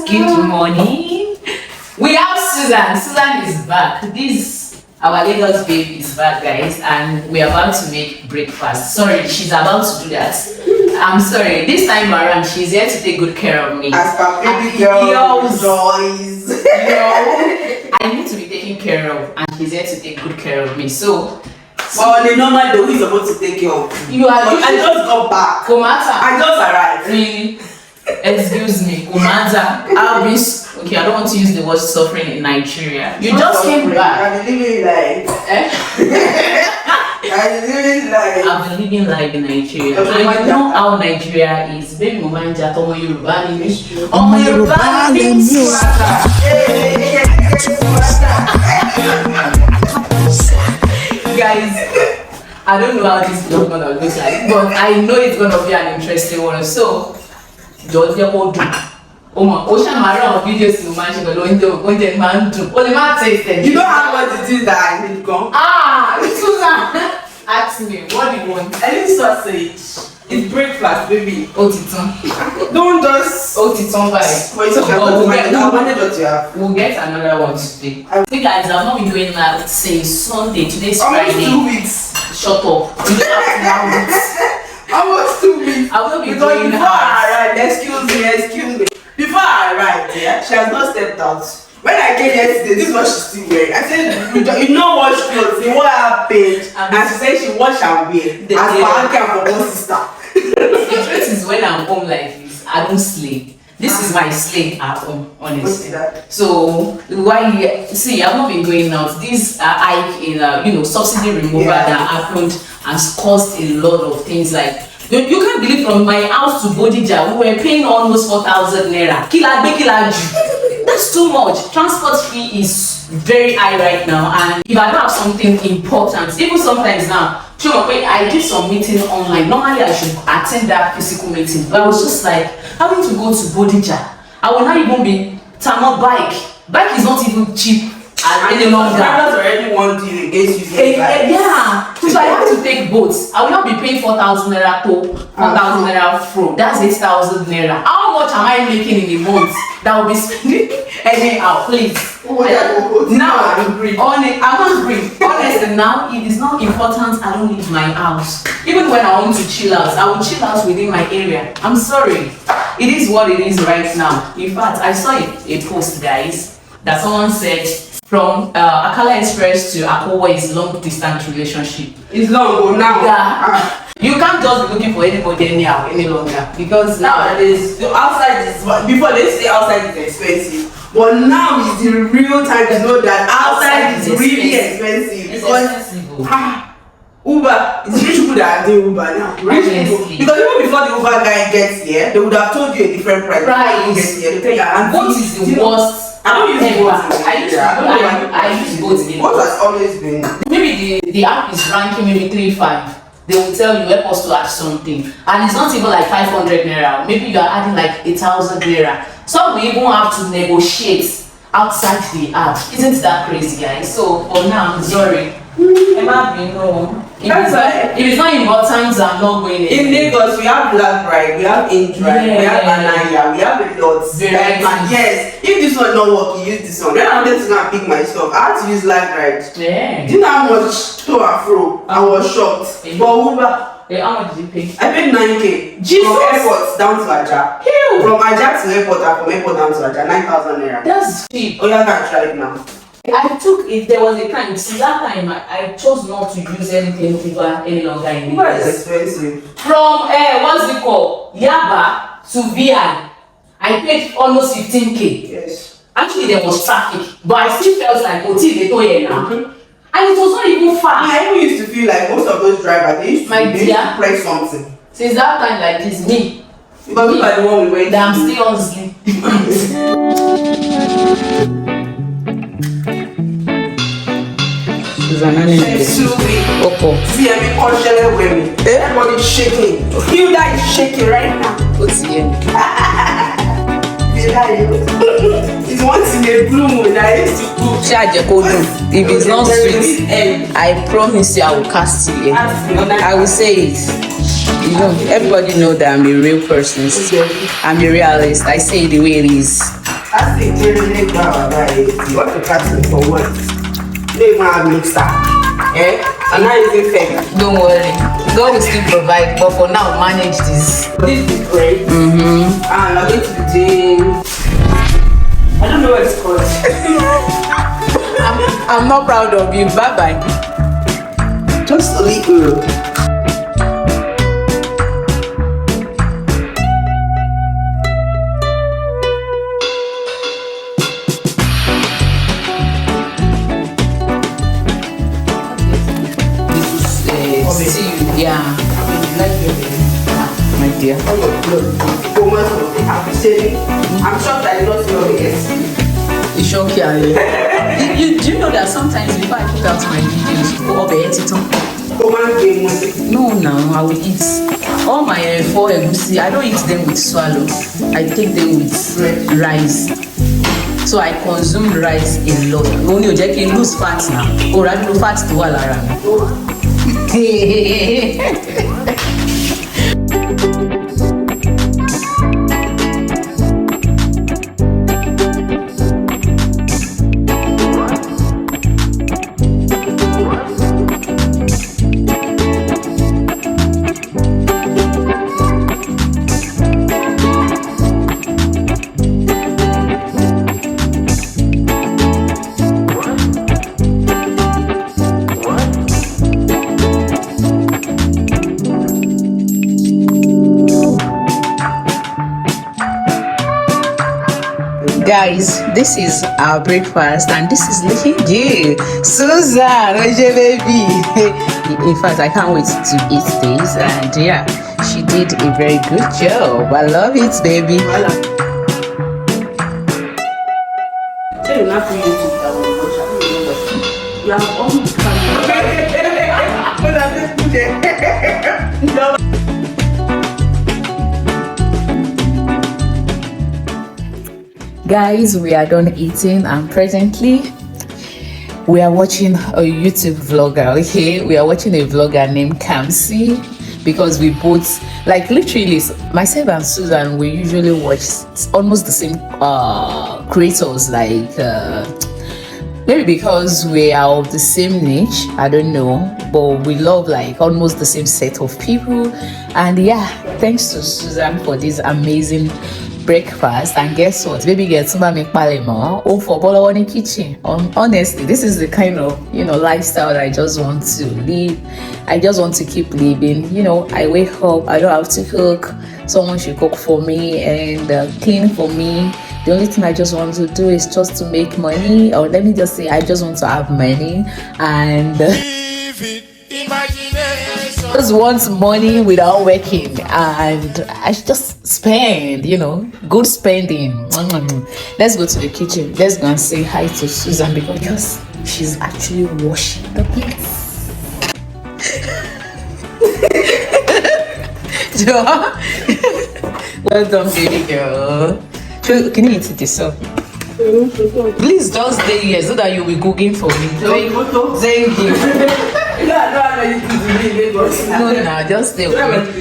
Good morning. We have Susan. Susan is back. This our Lagos babe is back, guys, and we're about to make breakfast. Sorry, she's about to do that. I'm sorry. This time around, she's here to take good care of me. As per baby girl, joys. I need to be taken care of, and she's here to take good care of me. So. Well, the normal day, who is supposed to take care of you? I just got back. Komata. I just arrived. Really? Excuse me, Komata. Okay, I don't want to use the word suffering in Nigeria. You just came back. I've been living life. I've been living life in Nigeria. And you know how Nigeria is. Baby Momanja, Tomo Yoruba English. Omo Yoruba English. Guys, I don't know how this vlog gonna look like, but I know it's gonna be an interesting one. So, just go do. Ocean Mara videos to match the low man do. Only man taste it. You don't have what it is that I need gone. Susan, ask me what do you want? I need sausage. It's breakfast, baby. Otiton. Don't just Otiton by. It's okay. We'll get another one today. You guys have not been going out since Sunday. Today's Almost Friday. 2 weeks. Shut up. Almost 2 weeks. I will be because going before out. I arrived, excuse me. Before I arrived, yeah, she has not stepped out. When I came yesterday, this is what she's still wearing. I said, you know wash clothes, you wear her page. And she said she wash and wear. As for Auntie and for one sister. The truth is, when I'm home like this, I don't sleep. This is my sleep at home, honestly. So why see, I've not been going out. This hike in subsidy removal that happened has caused a lot of things. Like you can't believe, from my house to Bodija, we were paying almost 4,000 naira. That's too much. Transport fee is very high right now, and if I don't have something important, even sometimes now, I did some meeting online. Normally I should attend that physical meeting, but I was just like having to go to Bodija. I will not even be Tamo bike. Bike is not even cheap any longer. Drivers already want you against you. Yeah. So I have to take boats. I will not be paying 4,000 naira to 4,000 naira from. That's 8,000 naira. How much am I making in a month that will be spending anyhow? Please. Now I'm hungry. Honestly, now it is not important. I don't leave my house. Even when I want to chill out, I will chill out within my area. I'm sorry. It is what it is right now. In fact, I saw a post, guys, that someone said from Akala Express to Akowa is long distance relationship. It's long now. Yeah. You can't just be looking for anybody anyhow any longer, because nowadays outside is, before they say outside is expensive, but now is the real time to know that outside is really expensive. Because Uber, it's rich people that are doing Uber now. Rich people. Because even before the Uber guy gets here, they would have told you a different price. Right. Gets here. They tell you, and what is the worst? I don't use boats. I use boats. What has always been? Maybe the app is ranking maybe 3-5. They will tell you, help us to add something, and it's not even like 500 naira. Maybe you are adding like 1,000 naira. Some we even have to negotiate outside the app. Isn't that crazy, guys? So for now, I'm sorry. If it's not important, I'm not going in. In Lagos, we have Black Bride, we have Indra, we have Anaya, we have a lot. Yes, if this one not working, use this one. Then I'm just gonna pick my stuff. I had to use Black Bride. Yeah. Do you know how much to and fro? I was shocked. But Uber, how much did you pay? I paid 9K. Jesus. From airport down to Aja. From Aja to airport and from airport down to Aja, 9,000 naira. That's cheap. Oh, you can try it now. I took it. There was a time. See, that time I chose not to use anything Uber any longer in Uber is expensive. From what's it called, Yaba to VI, I paid almost 15K. Yes. Actually, there was traffic, but I still felt like they told you now. And it was not even far. I even used to feel like most of those drivers, they used to press something. Since that time, like this, me. Because we are the one we went. I'm still hustling. Everybody's shaking. You that is shaking right now. What's the end? It's once in a blue moon that I used to cook. If it's not sweet, I promise you I will cast you. I will say it. You know, everybody know that I'm a real person. I'm a realist. I say it the way it is. I say clearly you want to catch me for what? They want to have mixer. Eh? I'm not using fake. Don't worry. God will still provide, but for now, manage this. This is great. Mm-hmm. And I'm going to the gym. I don't know what it's called. I'm not proud of you. Bye-bye. Just a little. Yeah. My dear. I'm shocked that you don't see all the S. It's shocking. Do you know that sometimes before I put out my videos, no, I will eat all my 4 egusi. I don't eat them with swallow. I take them with rice. So I consume rice a lot. Only you can lose fat now. Or I lose fat to all around. Guys, this is our breakfast and this is looking good. Susan, where's your baby? In fact, I can't wait to eat this, and yeah, she did a very good job. I love it, baby. Guys, we are done eating and presently we are watching a YouTube vlogger. Okay, we are watching a vlogger named Kamsi because we both, like, literally myself and Susan, we usually watch almost the same creators, like maybe because we are of the same niche, I don't know, but we love like almost the same set of people. And yeah, thanks to Susan for this amazing breakfast. And guess what, baby girl, make palemo for bolo in kitchen. Honestly, this is the kind of, you know, lifestyle that I just want to live. I just want to keep living. You know, I wake up, I don't have to cook, someone should cook for me and clean for me. The only thing I just want to do is just to make money, or let me just say, I just want to have money and just want money without working, and I just spend, you know, good spending. Let's go to the kitchen. Let's go and say hi to Susan because she's actually washing the plates. Well done, baby girl. Can you eat it yourself? Please just stay here so that you will be cooking for me. Thank you. No, just stay with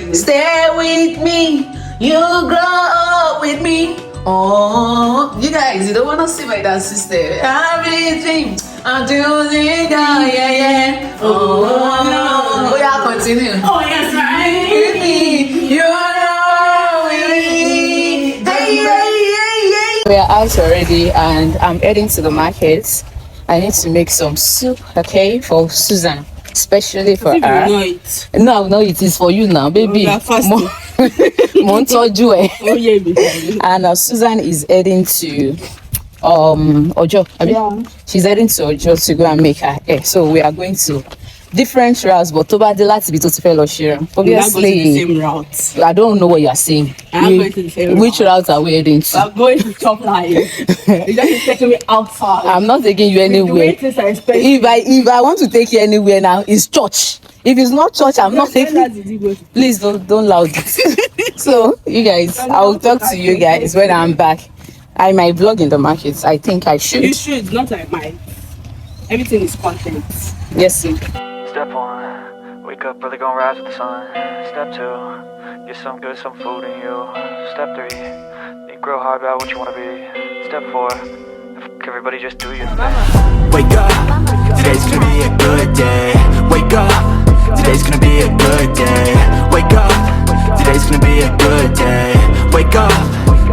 me. Stay with me. You grow up with me. Oh, you guys, you don't want to see my dance sister. Everything I'm doing, yeah. Oh, yeah, continue. Oh, yes, right. With me. You know with me. Hey. We are out already and I'm heading to the market. I need to make some soup, okay, for Susan. Especially for her. No, it is for you now, baby. And Susan is heading to Ojo. Yeah. She's heading to Ojo to go and make her hair. So we are going to different routes, but over the last bit of obviously the same route. I don't know what you are saying. Going to the same which route are we heading to? I'm going to top line. You're just taking me outside. I'm not taking you anywhere. If I want to take you anywhere now, it's church. If it's not church, I'm not taking. Please don't loud it. So you guys, I will talk to you guys when I'm back. I might vlog in the markets. I think I should. You should, not like mine. Everything is content. Yes, sir. Step 1, wake up early, gonna rise with the sun. Step 2, get some food in you. Step 3, think real hard about what you wanna be. Step 4, everybody just do your thing. Wake up, today's gonna be a good day. Wake up, today's gonna be a good day. Wake up, today's gonna be a good day. Wake up,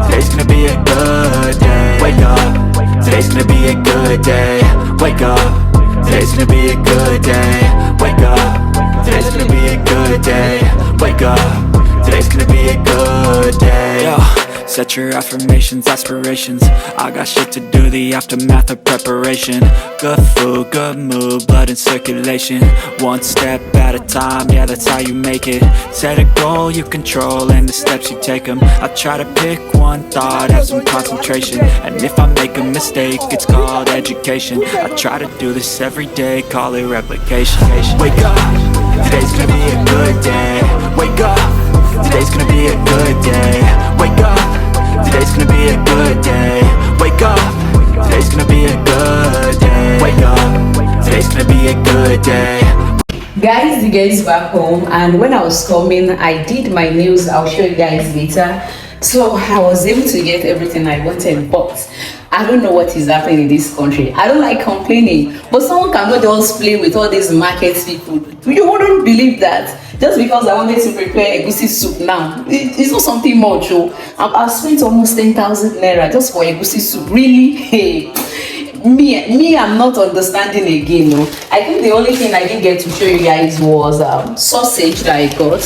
today's gonna be a good day. Wake up, today's gonna be a good day. Wake up, today's gonna be a good day. Wake up, today's gonna be a good day. Wake up, today's gonna be a good day. Yo. Set your affirmations, aspirations. I got shit to do, the aftermath of preparation. Good food, good mood, blood in circulation. One step at a time, yeah, that's how you make it. Set a goal you control and the steps you take them. I try to pick one thought, have some concentration. And if I make a mistake, it's called education. I try to do this every day, call it replication. Wake up, today's gonna be a good day. Wake up, today's gonna be a good day. Wake up, today's gonna be a good day. Wake up, today's gonna be a good day. Wake up, today's gonna be a good day. Guys, you guys back home, and when I was coming, I did my nails. I'll show you guys later. So I was able to get everything I wanted, but I don't know what is happening in this country. I don't like complaining, but someone cannot just play with all these market people. You wouldn't believe that. Just because I wanted to prepare egusi soup now, it's not something much. I've spent almost 10,000 naira just for egusi soup. Really? Hey, me, I'm not understanding again. No, I think the only thing I didn't get to show you guys was sausage that I got.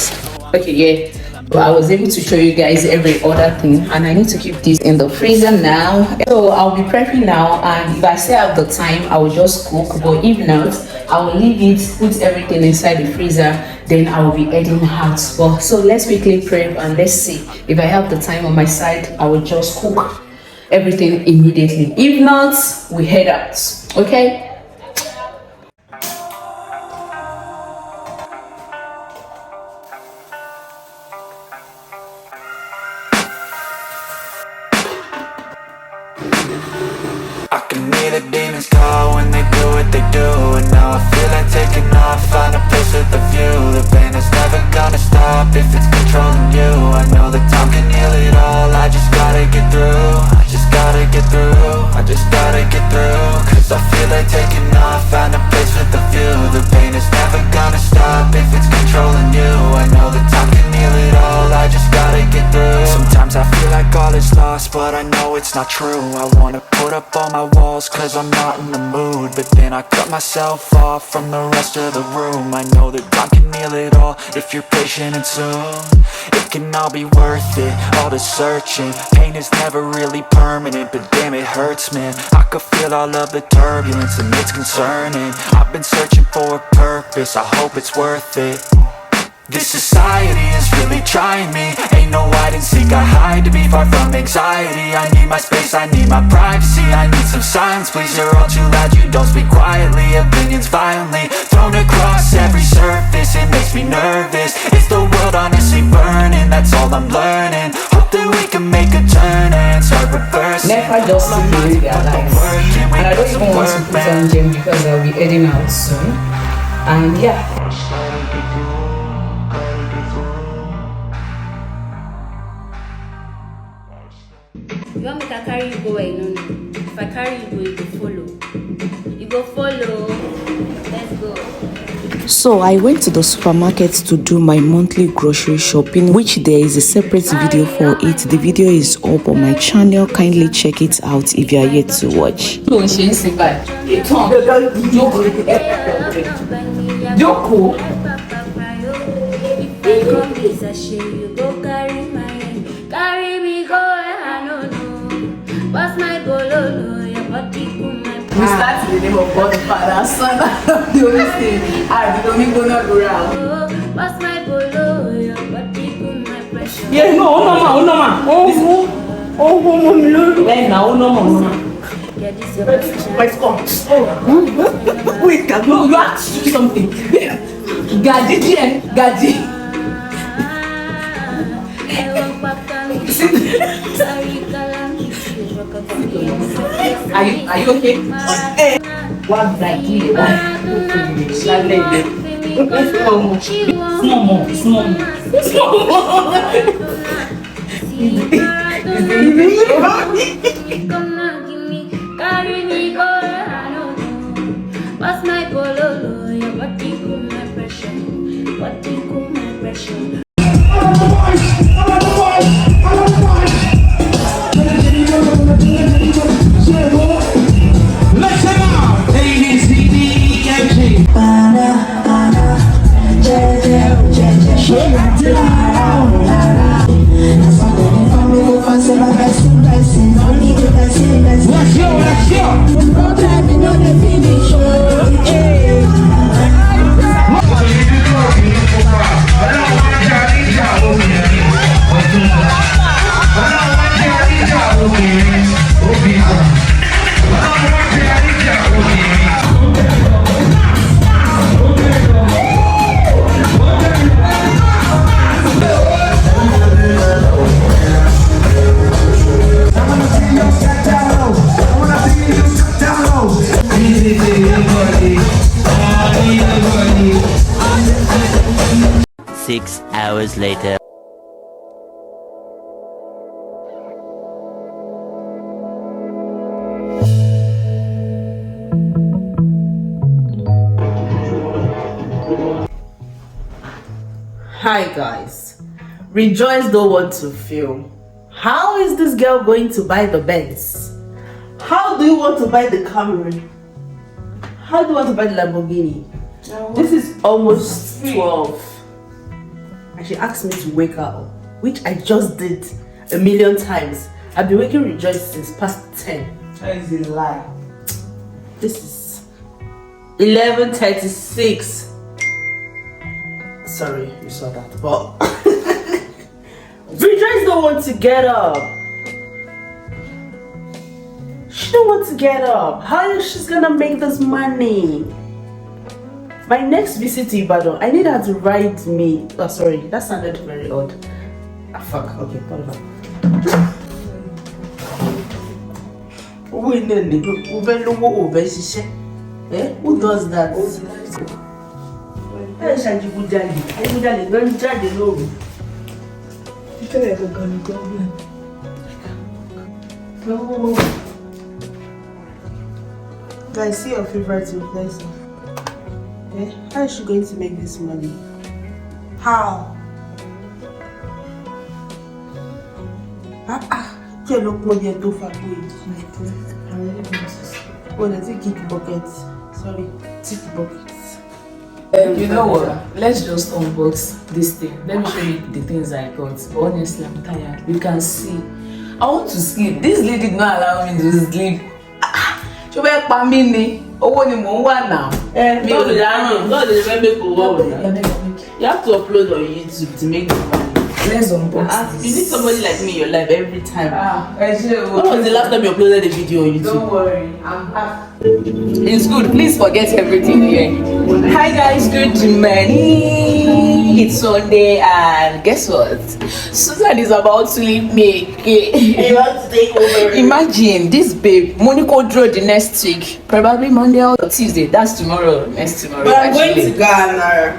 Okay, yeah. But I was able to show you guys every other thing, and I need to keep this in the freezer now. So I'll be prepping now, and if I still have the time, I will just cook. But if not, I will leave it, put everything inside the freezer, then I will be heading out. But so let's quickly prep and let's see. If I have the time on my side, I will just cook everything immediately. If not, we head out. Okay? I can hear the demons call when they do what they do. And now I feel like taking off, find a place with a view. The pain is never gonna stop if it's controlling you. I know that time can heal it all, I just gotta get through. I just gotta get through, I just gotta get through. Cause I feel like taking off, find a place with a view. The pain is never gonna stop if it's controlling you. I know that time can heal it all, I just gotta get through. Sometimes I feel like all is lost, but I know it's not true. I wanna put up all my walls cause I'm not in the mood, but then I cut myself off from the rest of the room. I know that time can heal it all if you're patient, and soon it can all be worth it, all the searching. Pain is never really permanent, but damn it hurts, man. I could feel all of the turbulence and it's concerning. I've been searching for a purpose, I hope it's worth it. This society is really trying me. Ain't no hide and seek, I hide to be far from anxiety. I need my space, I need my privacy. I need some silence, please, you're all too loud. You don't speak quietly, opinions violently thrown across every surface. It makes me nervous, is the world honestly burning? That's all I'm learning. Hope that we can make a turn and start reversing. Never just to be realized. And I don't even want to put on gym because I'll be heading out soon. And yeah. You want me to carry you go where you know? If I carry you go, you go follow. You go follow. Let's go. So I went to the supermarket to do my monthly grocery shopping, which there is a separate video for it. The video is up on my channel. Kindly check it out if you are yet to watch. What's my bololo? Your body cool, my We start in the name of God, Father, Son, and the Holy Spirit. And the Domingo not go round. What's my bololo? Your body cool, my precious. Yeah, no, Then now, no. Yeah, this is your best my chance. score. Wait, No, you have to do something. Gadi. Are you okay? One like you. Small more. What do you call my pressure? What do you call my pressure? Listen up, ABCDEFG. Let's go, let's go. Six hours later. Hi guys, Rejoice don't want to film. How is this girl going to buy the Benz? How do you want to buy the Camry? How do you want to buy the Lamborghini? This is almost 12 and she asked me to wake her up, which I just did a million times. I've been waking Rejoice since past 10. That is a lie. This is 11:36. Sorry, you saw that, but Rejoice don't want to get up. She don't want to get up. How is she gonna make this money? My next visit to Ibadan, I need her to ride me. Oh, sorry, that sounded very odd. Ah, fuck. Okay, whatever. Who does that? Guys, see your favorite influencer. Yeah? How is she going to make this money? How? Oh, let's kick buckets. Sorry, tick buckets. You know what? Let's just unbox this thing. Let me show you the things I got. But honestly, I'm tired. You can see. I want to sleep. This lady did not allow me to sleep. She will pay me. Oh, ni mo wa now. You have to upload on YouTube to make the money. Let's unbox You this. need somebody like me in your life every time. When was When the last time you uploaded a video on YouTube? Don't worry, I'm back. It's good. Please forget everything here. Hi guys, good morning. It's Sunday and guess what? Susan is about to leave me. You want to take over? Imagine this babe. Monica draw the next week, probably Monday or Tuesday. That's tomorrow. Next tomorrow. But I'm going to Ghana.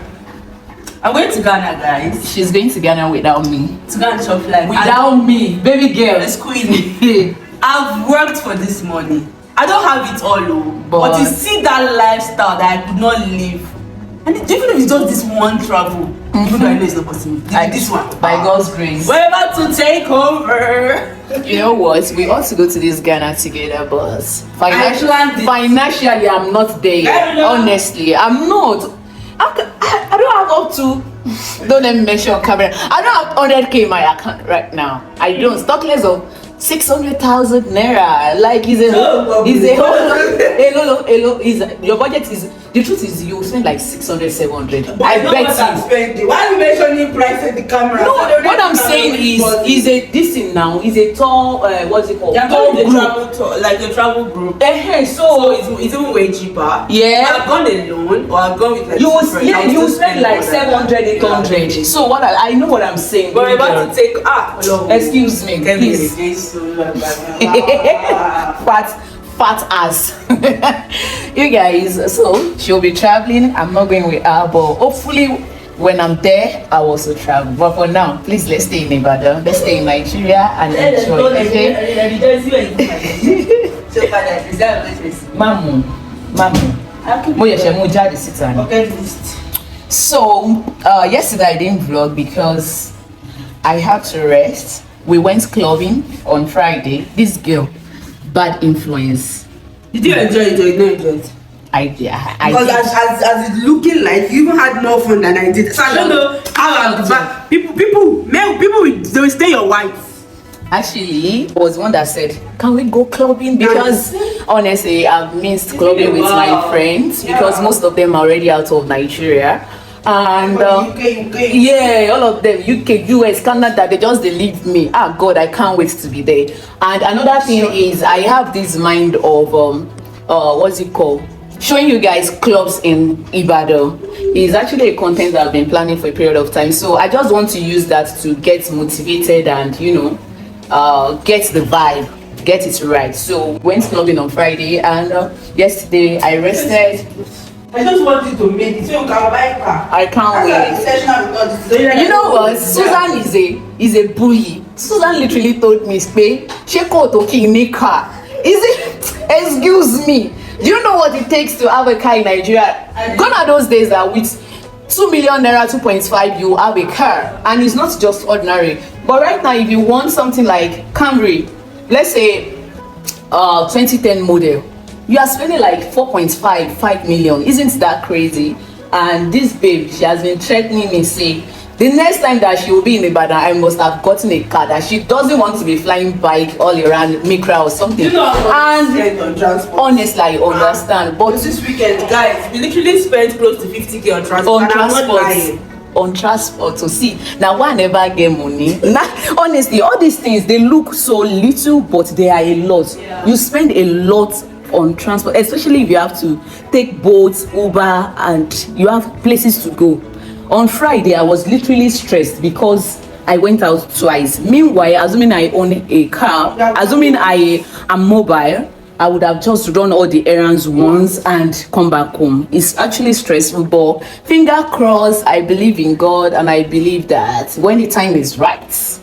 I'm going to Ghana, guys. She's going to Ghana without me. To go and shop like Without me, baby girl. Let's queen. I've worked for this money. I don't have it all, but you see that lifestyle that I could not live. And even if it's just this one travel, even though I know it's not possible. This one. By God's grace. We're about to take over. You know what? We ought to go to this Ghana together, but financially, I'm not there. Honestly, I'm not. I don't have up to. Don't let me mention on camera. I don't have 100k in my account right now. I don't. Stock less of 600,000 naira. Like is a whole. Your budget is. The truth is, you spend like 600, 700. I bet you. Why are you mentioning price at the camera? No, what I'm saying is a this thing now is a tall. What's it called? You're going to travel tour, like a travel group. So it's even way cheaper. Yeah. I've gone alone, or I've gone with like. You spend like 700, 800. So what I know what I'm saying. But we're about to take excuse me, please. Fat ass. You guys, so she'll be traveling. I'm not going with her, but hopefully when I'm there I will also travel. But for now, please, let's stay in Ibadan, let's stay in Nigeria and enjoy. Okay? Mamu, I Bucket list. So, yesterday I didn't vlog because I had to rest. We went clubbing on Friday. This girl, bad influence. Did you enjoy it or you not enjoy it? I Because did. as it's looking like, you even had more fun than I did. So I don't know how but people they will stay your wife. Actually, was one that said, "Can we go clubbing?" Because honestly, I've missed clubbing with my friends because most of them are already out of Nigeria. And UK. yeah, all of them, UK, US, Canada, they just they leave me. Ah, God, I can't wait to be there. And another thing is, I have this mind of what's it called? Showing you guys clubs in Ibadan. Is actually a content that I've been planning for a period of time. So I just want to use that to get motivated and get the vibe, get it right. So went clubbing on Friday, and yesterday I rested. I just want you to make it so you can buy a car. I can't wait. You know what? Susan is a bully. Susan literally told me, "Spay, she called to kill me car." Is it? Excuse me. Do you know what it takes to have a car in Nigeria? Gone are those days that with 2 million naira, 2.5, you have a car, and it's not just ordinary. But right now, if you want something like Camry, let's say 2010 model, you are spending like 5 million. Isn't that crazy? And this babe, she has been threatening me, say the next time that she will be in Ibadan, I must have gotten a car, that she doesn't want to be flying bike all around Mikra or something. You know, and on transport. Honestly, I understand, but this weekend, guys, we literally spent close to 50k on transport. On transport to see now. Why I never get money now? Honestly, all these things, they look so little, but they are a lot. You spend a lot on transport, especially if you have to take boats, Uber, and you have places to go. On Friday, I was literally stressed because I went out twice. Meanwhile, assuming I own a car, assuming I am mobile, I would have just run all the errands once and come back home. It's actually stressful, but finger crossed, I believe in God, and I believe that when the time is right,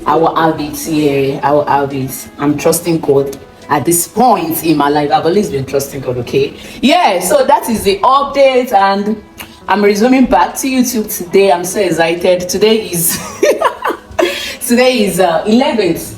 I will have it. Yeah, I will have it. I'm trusting God. At this point in my life, I've always been trusting God, okay? Yeah, so that is the update, and I'm resuming back to YouTube today. I'm so excited. Today is 11th.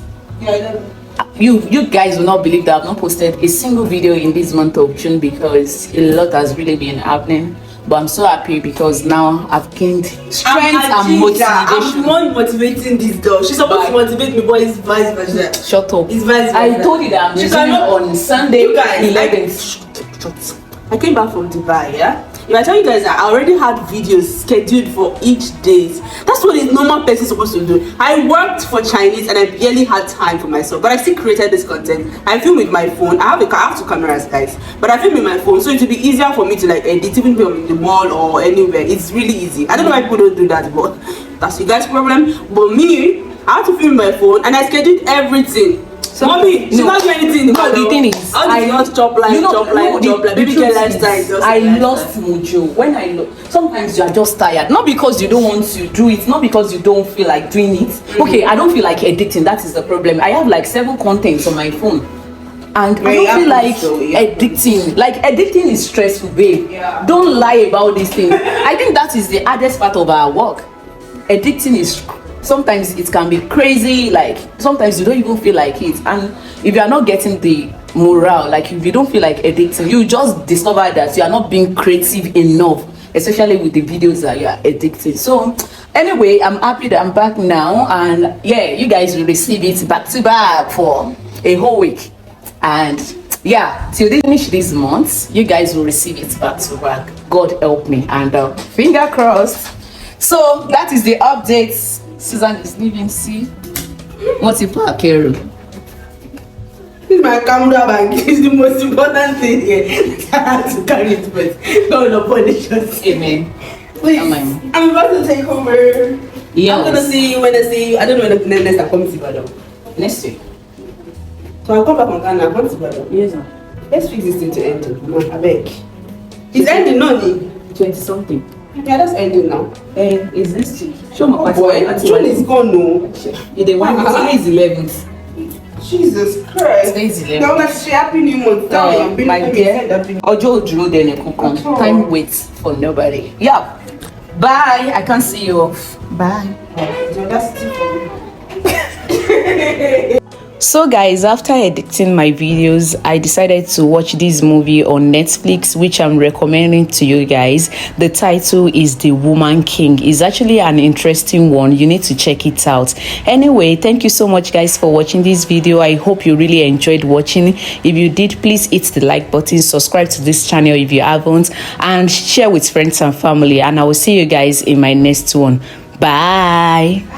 You guys will not believe that I've not posted a single video in this month of June because a lot has really been happening. But I'm so happy because now I've gained strength and motivation. I'm more motivating this girl. She's supposed to motivate me, but it's vice versa. Shut up. It's vice versa. I told you that I'm resuming on Sunday, you guys, 11th. I came back from Dubai, yeah? If I tell you guys that I already had videos scheduled for each day, that's what a normal person is supposed to do. I worked for Chinese and I barely had time for myself, but I still created this content. I film with my phone. I have 2 cameras, guys, but I film with my phone, so it will be easier for me to like edit, even if I'm in the mall or anywhere. It's really easy. I don't know why people don't do that, but that's you guys' problem. But me, I have to film my phone and I scheduled everything. So mommy, she's not doing anything. No, the thing is, I not chop line, baby girl lifestyle. I lost mojo when sometimes you are just tired, not because you don't want to do it, not because you don't feel like doing it. Okay, I don't feel like editing. That is the problem. I have like 7 contents on my phone, and I don't feel like editing. Like editing is stressful, babe. Yeah. Don't lie about this thing. I think that is the hardest part of our work. Editing is. Sometimes it can be crazy, like sometimes you don't even feel like it, and if you are not getting the morale, like if you don't feel like editing, you just discover that you are not being creative enough, especially with the videos that you are editing. So anyway, I'm happy that I'm back now, and yeah, you guys will receive it back to back for a whole week, and yeah, till they finish this month, you guys will receive it back to back. God help me, and finger crossed. So that is the updates. Susan is leaving. See, what's it for, Carol? This is my camera bag. It's the most important thing here. I have to carry it, but God will punish us. Amen. Please, Amen. I'm about to take over. Yes. I'm gonna see you when I see you. I don't know when the next I come to Ibadan. Next week. So I'll come back on Ghana. I come to Ibadan. Yes, sir. Let's fix this thing to end. I beg. It's ending, no? 20-something. Yeah, that's ending now. It's next week. Show my boy, June is gone, no. The one is 11th. Jesus Christ. Today's 11. No, let's say happy new month. Tell me, My dear, Ojo Ojuro then time waits for nobody. Yeah. Bye. I can't see you off. Bye. So guys, after editing my videos, I decided to watch this movie on Netflix, which I'm recommending to you guys. The title is The Woman King. It's actually an interesting one. You need to check it out. Anyway, thank you so much guys for watching this video. I hope you really enjoyed watching. If you did, please hit the like button, subscribe to this channel if you haven't, and share with friends and family. And I will see you guys in my next one. Bye.